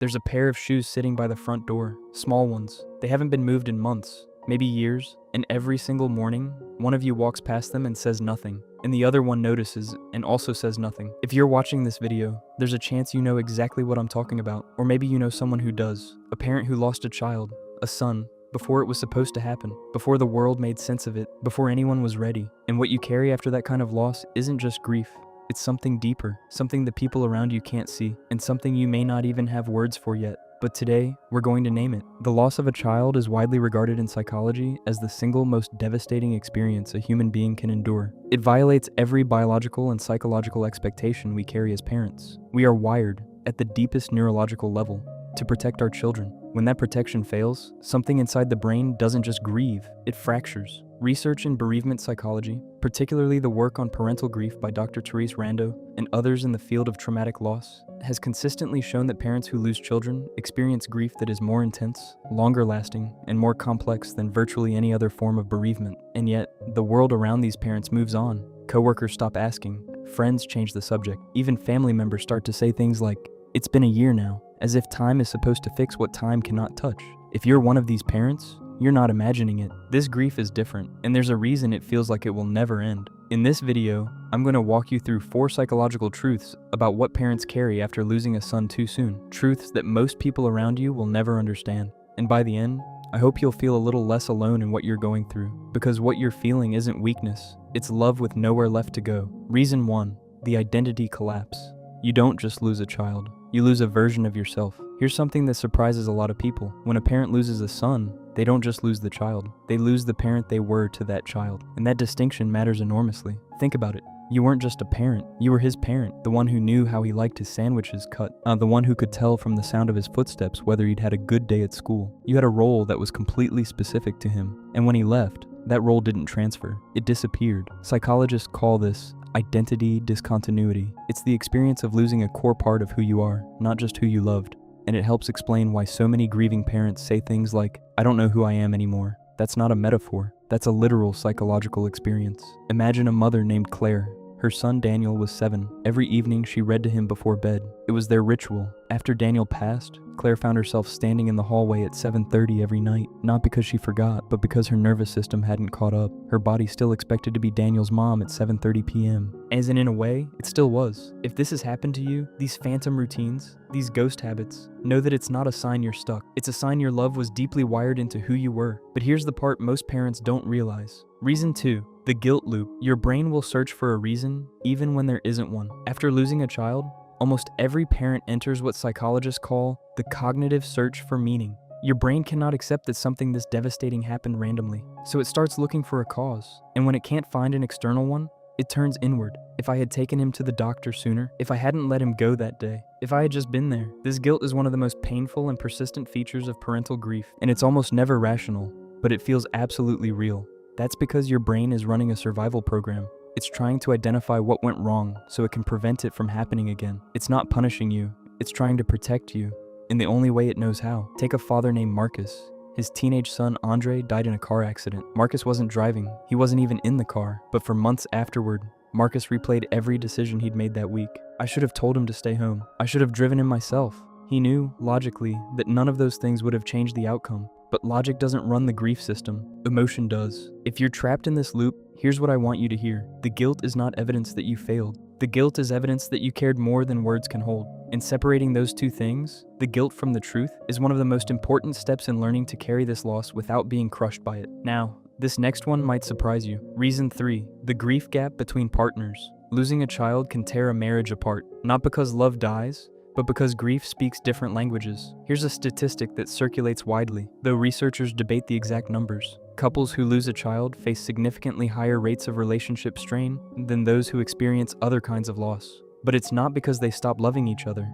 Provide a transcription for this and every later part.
There's a pair of shoes sitting by the front door, small ones. They haven't been moved in months, maybe years, and every single morning, one of you walks past them and says nothing, and the other one notices and also says nothing. If you're watching this video, there's a chance you know exactly what I'm talking about, or maybe you know someone who does. A parent who lost a child, a son, before it was supposed to happen, before the world made sense of it, before anyone was ready. And what you carry after that kind of loss isn't just grief. It's something deeper, something the people around you can't see, and something you may not even have words for yet. But today, we're going to name it. The loss of a child is widely regarded in psychology as the single most devastating experience a human being can endure. It violates every biological and psychological expectation we carry as parents. We are wired, at the deepest neurological level, to protect our children. When that protection fails, something inside the brain doesn't just grieve, it fractures. Research in bereavement psychology, particularly the work on parental grief by Dr. Therese Rando and others in the field of traumatic loss, has consistently shown that parents who lose children experience grief that is more intense, longer lasting, and more complex than virtually any other form of bereavement. And yet, the world around these parents moves on. Coworkers stop asking, friends change the subject, even family members start to say things like, "It's been a year now," as if time is supposed to fix what time cannot touch. If you're one of these parents, you're not imagining it. This grief is different, and there's a reason it feels like it will never end. In this video, I'm going to walk you through 4 psychological truths about what parents carry after losing a son too soon. Truths that most people around you will never understand. And by the end, I hope you'll feel a little less alone in what you're going through, because what you're feeling isn't weakness, it's love with nowhere left to go. Reason 1, the identity collapse. You don't just lose a child, you lose a version of yourself. Here's something that surprises a lot of people. When a parent loses a son, they don't just lose the child, they lose the parent they were to that child. And that distinction matters enormously. Think about it. You weren't just a parent, you were his parent, the one who knew how he liked his sandwiches cut, the one who could tell from the sound of his footsteps whether he'd had a good day at school. You had a role that was completely specific to him, and when he left, that role didn't transfer, it disappeared. Psychologists call this identity discontinuity. It's the experience of losing a core part of who you are, not just who you loved. And it helps explain why so many grieving parents say things like, "I don't know who I am anymore." That's not a metaphor, that's a literal psychological experience. Imagine a mother named Claire. Her son Daniel was 7. Every evening she read to him before bed. It was their ritual. After Daniel passed, Claire found herself standing in the hallway at 7:30 every night, not because she forgot, but because her nervous system hadn't caught up. Her body still expected to be Daniel's mom at 7:30 p.m. As in a way, it still was. If this has happened to you, these phantom routines, these ghost habits, know that it's not a sign you're stuck. It's a sign your love was deeply wired into who you were. But here's the part most parents don't realize. Reason 2, the guilt loop. Your brain will search for a reason, even when there isn't one. After losing a child, almost every parent enters what psychologists call the cognitive search for meaning. Your brain cannot accept that something this devastating happened randomly, so it starts looking for a cause. And when it can't find an external one, it turns inward. If I had taken him to the doctor sooner, if I hadn't let him go that day, if I had just been there. This guilt is one of the most painful and persistent features of parental grief, and it's almost never rational, but it feels absolutely real. That's because your brain is running a survival program. It's trying to identify what went wrong so it can prevent it from happening again. It's not punishing you, it's trying to protect you in the only way it knows how. Take a father named Marcus. His teenage son Andre died in a car accident. Marcus wasn't driving, he wasn't even in the car, but for months afterward, Marcus replayed every decision he'd made that week. I should have told him to stay home. I should have driven him myself. He knew, logically, that none of those things would have changed the outcome. But logic doesn't run the grief system, emotion does. If you're trapped in this loop, here's what I want you to hear. The guilt is not evidence that you failed. The guilt is evidence that you cared more than words can hold. And separating those two things, the guilt from the truth, is one of the most important steps in learning to carry this loss without being crushed by it. Now, this next one might surprise you. Reason 3, the grief gap between partners. Losing a child can tear a marriage apart, not because love dies, but because grief speaks different languages. Here's a statistic that circulates widely, though researchers debate the exact numbers. Couples who lose a child face significantly higher rates of relationship strain than those who experience other kinds of loss. But it's not because they stop loving each other.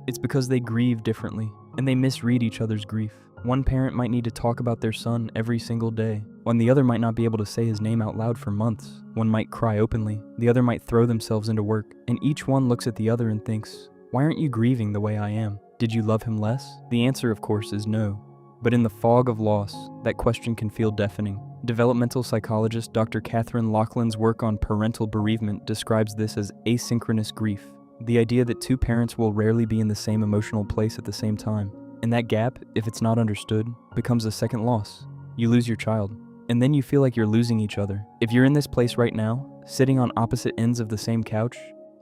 It's because they grieve differently, and they misread each other's grief. One parent might need to talk about their son every single day, when the other might not be able to say his name out loud for months. One might cry openly, the other might throw themselves into work, and each one looks at the other and thinks, "Why aren't you grieving the way I am? Did you love him less?" The answer, of course, is no. But in the fog of loss, that question can feel deafening. Developmental psychologist Dr. Catherine Laughlin's work on parental bereavement describes this as asynchronous grief. the idea that two parents will rarely be in the same emotional place at the same time. And that gap, if it's not understood, becomes a second loss. You lose your child, and then you feel like you're losing each other. If you're in this place right now, sitting on opposite ends of the same couch,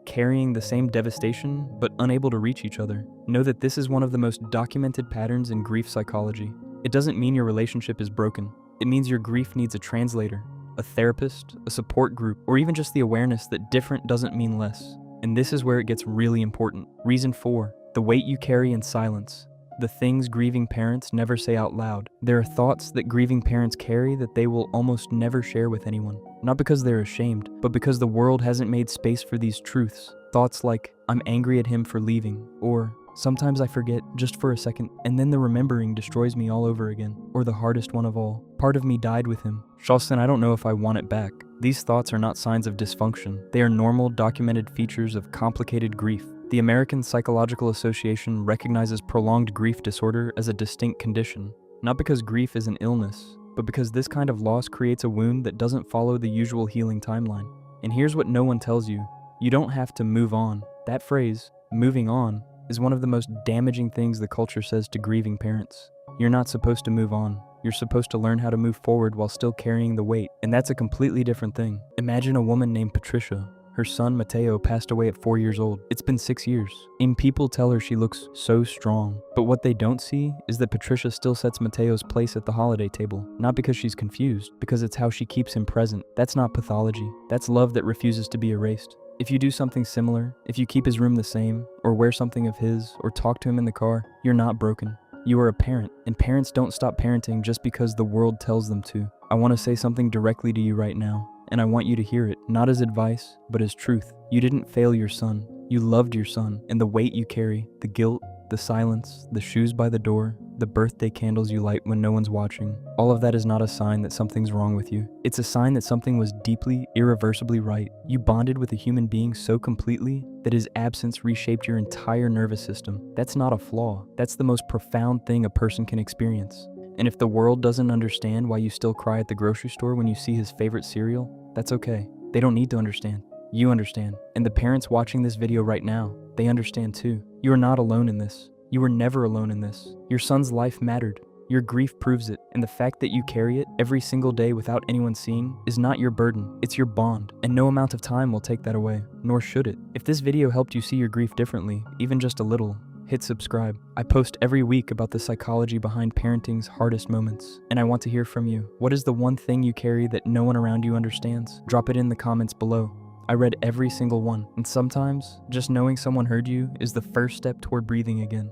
carrying the same devastation, but unable to reach each other, know that this is one of the most documented patterns in grief psychology. It doesn't mean your relationship is broken. It means your grief needs a translator, a therapist, a support group, or even just the awareness that different doesn't mean less. And this is where it gets really important. Reason 4, the weight you carry in silence. The things grieving parents never say out loud. There are thoughts that grieving parents carry that they will almost never share with anyone. Not because they're ashamed, but because the world hasn't made space for these truths. Thoughts like, I'm angry at him for leaving, or sometimes I forget just for a second, and then the remembering destroys me all over again. Or the hardest one of all, part of me died with him. Charleston, I don't know if I want it back. These thoughts are not signs of dysfunction. They are normal, documented features of complicated grief. The American Psychological Association recognizes prolonged grief disorder as a distinct condition, not because grief is an illness, but because this kind of loss creates a wound that doesn't follow the usual healing timeline. And here's what no one tells you. You don't have to move on. That phrase, moving on, is one of the most damaging things the culture says to grieving parents. You're not supposed to move on. You're supposed to learn how to move forward while still carrying the weight, and that's a completely different thing. Imagine a woman named Patricia. Her son, Mateo, passed away at 4 years old. It's been 6 years. And people tell her she looks so strong. But what they don't see is that Patricia still sets Mateo's place at the holiday table. Not because she's confused, because it's how she keeps him present. That's not pathology. That's love that refuses to be erased. If you do something similar, if you keep his room the same, or wear something of his, or talk to him in the car, you're not broken. You are a parent, and parents don't stop parenting just because the world tells them to. I want to say something directly to you right now. And I want you to hear it, not as advice, but as truth. You didn't fail your son. You loved your son, and the weight you carry, the guilt, the silence, the shoes by the door, the birthday candles you light when no one's watching, all of that is not a sign that something's wrong with you. It's a sign that something was deeply, irreversibly right. You bonded with a human being so completely that his absence reshaped your entire nervous system. That's not a flaw. That's the most profound thing a person can experience. And if the world doesn't understand why you still cry at the grocery store when you see his favorite cereal, that's okay. They don't need to understand. You understand. And the parents watching this video right now, they understand too. You are not alone in this. You were never alone in this. Your son's life mattered. Your grief proves it. And the fact that you carry it every single day without anyone seeing is not your burden. It's your bond. And no amount of time will take that away, nor should it. If this video helped you see your grief differently, even just a little, hit subscribe. I post every week about the psychology behind parenting's hardest moments, and I want to hear from you. What is the one thing you carry that no one around you understands? Drop it in the comments below. I read every single one, and sometimes just knowing someone heard you is the first step toward breathing again.